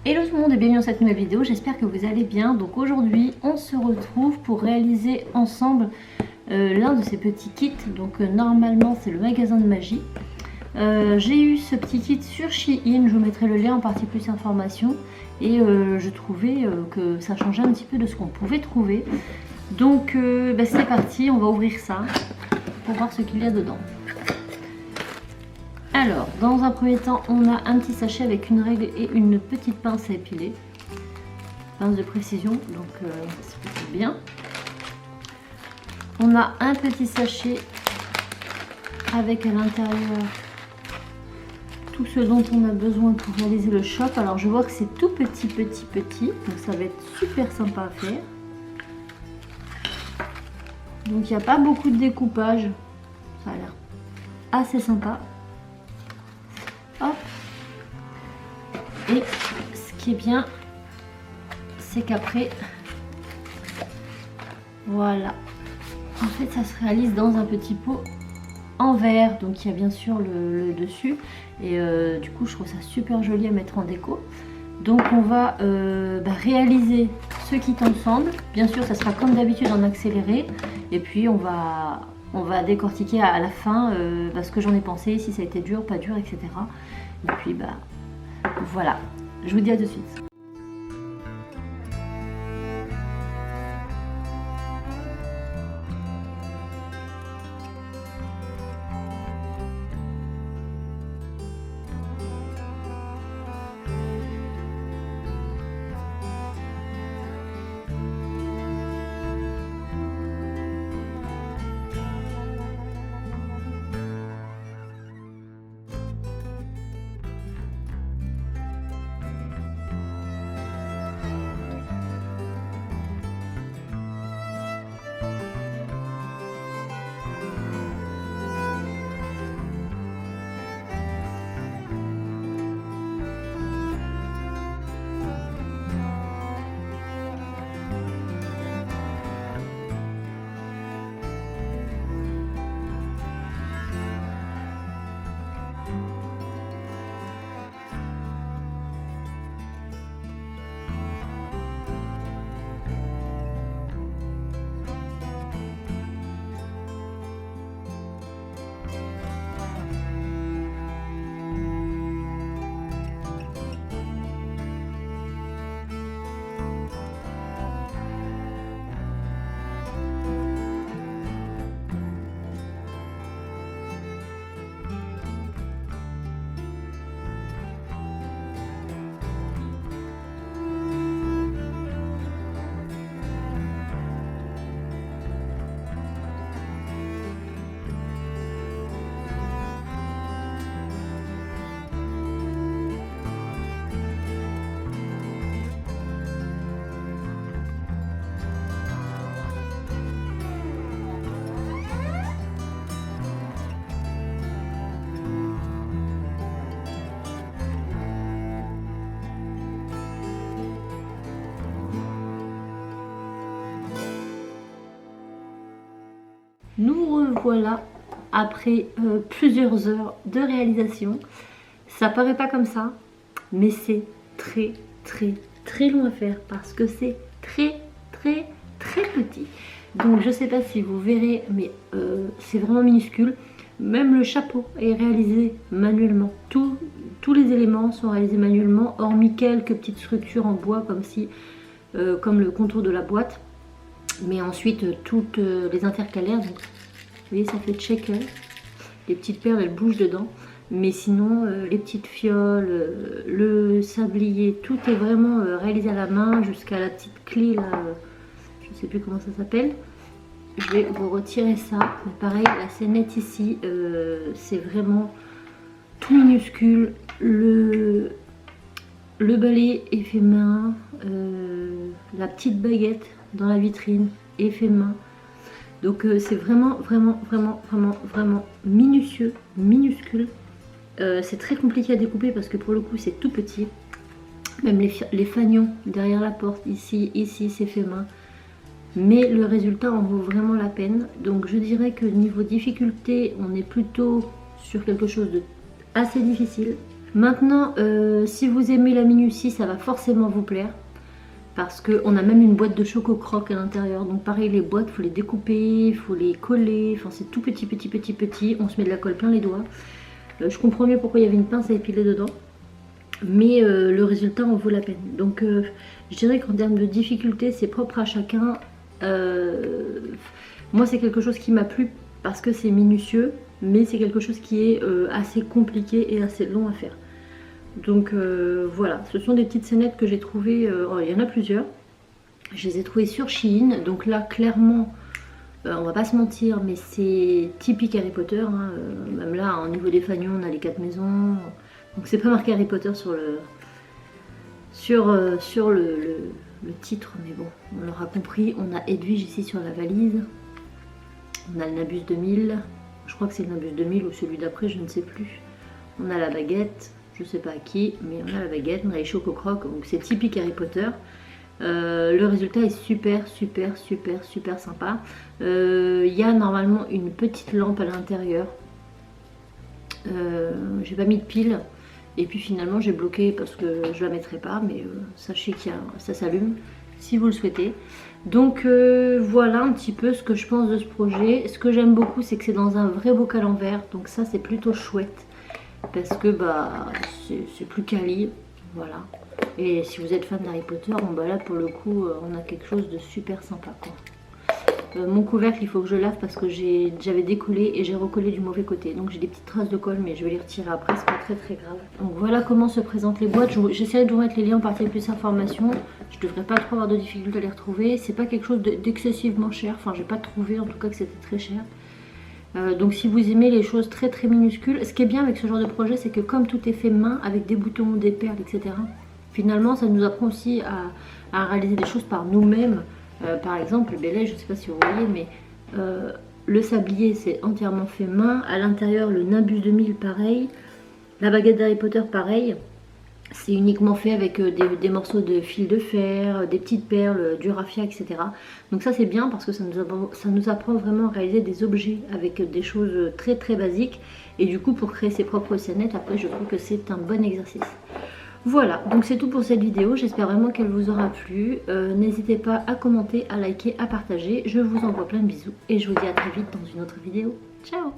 Hello tout le monde et bienvenue dans cette nouvelle vidéo, j'espère que vous allez bien. Donc aujourd'hui on se retrouve pour réaliser ensemble l'un de ces petits kits. Donc normalement c'est le magasin de magie. J'ai eu ce petit kit sur Shein, je vous mettrai le lien en partie plus information. Et je trouvais que ça changeait un petit peu de ce qu'on pouvait trouver. Donc c'est parti, on va ouvrir ça pour voir ce qu'il y a dedans. Alors, dans un premier temps, on a un petit sachet avec une règle et une petite pince à épiler. Pince de précision, donc c'est plutôt bien. On a un petit sachet avec à l'intérieur tout ce dont on a besoin pour réaliser le shop. Alors, je vois que c'est tout petit, donc ça va être super sympa à faire. Donc, il n'y a pas beaucoup de découpage. Ça a l'air assez sympa. Hop. Et ce qui est bien, c'est qu'après, voilà, en fait ça se réalise dans un petit pot en verre, donc il y a bien sûr le dessus, et du coup je trouve ça super joli à mettre en déco. Donc on va réaliser ce kit ensemble. Bien sûr ça sera comme d'habitude en accéléré, et puis on va décortiquer à la fin ce que j'en ai pensé, si ça a été dur, pas dur, etc. Et puis voilà, je vous dis à tout de suite. Nous revoilà après plusieurs heures de réalisation. Ça paraît pas comme ça, mais c'est très long à faire parce que c'est très petit. Donc je sais pas si vous verrez, mais c'est vraiment minuscule. Même le chapeau est réalisé manuellement. Tous les éléments sont réalisés manuellement, hormis quelques petites structures en bois comme le contour de la boîte. Mais ensuite toutes les intercalaires, donc, vous voyez ça fait checker, les petites perles elles bougent dedans, mais sinon les petites fioles, le sablier, tout est vraiment réalisé à la main, jusqu'à la petite clé là, je ne sais plus comment ça s'appelle. Je vais vous retirer ça, mais pareil la scénette ici, c'est vraiment tout minuscule, le balai est fait main, la petite baguette dans la vitrine est fait main. Donc c'est vraiment minutieux, minuscule. C'est très compliqué à découper parce que pour le coup c'est tout petit. Même les fanions derrière la porte, ici c'est fait main. Mais le résultat en vaut vraiment la peine. Donc je dirais que niveau difficulté, on est plutôt sur quelque chose de assez difficile. Maintenant, si vous aimez la minutie, ça va forcément vous plaire. Parce qu'on a même une boîte de choco croque à l'intérieur. Donc pareil, les boîtes, il faut les découper, il faut les coller. Enfin, c'est tout petit, petit, petit, petit. On se met de la colle plein les doigts. Je comprends mieux pourquoi il y avait une pince à épiler dedans. Mais le résultat en vaut la peine. Donc je dirais qu'en termes de difficulté, c'est propre à chacun. Moi, c'est quelque chose qui m'a plu parce que c'est minutieux. Mais c'est quelque chose qui est assez compliqué et assez long à faire. Donc voilà, ce sont des petites scénettes que j'ai trouvées, il y en a plusieurs. Je les ai trouvées sur Shein, donc là clairement, on va pas se mentir, mais c'est typique Harry Potter. Hein. Même là, au niveau des fanions, on a les 4 maisons. Donc c'est pas marqué Harry Potter sur le titre, mais bon, on l'aura compris. On a Edwige ici sur la valise. On a le Nabus 2000, je crois que c'est le Nabus 2000 ou celui d'après, je ne sais plus. On a la baguette. Je sais pas à qui, mais on a la baguette, on a les choco croques, donc c'est typique Harry Potter. Le résultat est super, super, super, super sympa. Il y a normalement une petite lampe à l'intérieur. J'ai pas mis de pile, et puis finalement j'ai bloqué parce que je la mettrai pas, mais sachez que ça s'allume si vous le souhaitez. Donc voilà un petit peu ce que je pense de ce projet. Ce que j'aime beaucoup, c'est que c'est dans un vrai bocal en verre, donc ça c'est plutôt chouette. Parce que bah c'est plus quali, voilà. Et si vous êtes fan d'Harry Potter, bon bah là pour le coup on a quelque chose de super sympa quoi. Mon couvercle il faut que je lave parce que j'avais décollé et j'ai recollé du mauvais côté. Donc j'ai des petites traces de colle mais je vais les retirer après, c'est pas très très grave. Donc voilà comment se présentent les boîtes. J'essaierai de vous mettre les liens en partie de plus d'informations. Je devrais pas trop avoir de difficultés à les retrouver. C'est pas quelque chose d'excessivement cher, enfin j'ai pas trouvé en tout cas que c'était très cher. Donc si vous aimez les choses très très minuscules, ce qui est bien avec ce genre de projet, c'est que comme tout est fait main, avec des boutons, des perles, etc. Finalement ça nous apprend aussi à réaliser des choses par nous-mêmes. Par exemple le bélet, je ne sais pas si vous voyez, mais le sablier c'est entièrement fait main. À l'intérieur le Nabus 2000 pareil, la baguette d'Harry Potter pareil. C'est uniquement fait avec des morceaux de fil de fer, des petites perles, du raffia, etc. Donc ça c'est bien parce que ça nous apprend vraiment à réaliser des objets avec des choses très très basiques. Et du coup pour créer ses propres scénettes, après je trouve que c'est un bon exercice. Voilà, donc c'est tout pour cette vidéo. J'espère vraiment qu'elle vous aura plu. N'hésitez pas à commenter, à liker, à partager. Je vous envoie plein de bisous et je vous dis à très vite dans une autre vidéo. Ciao!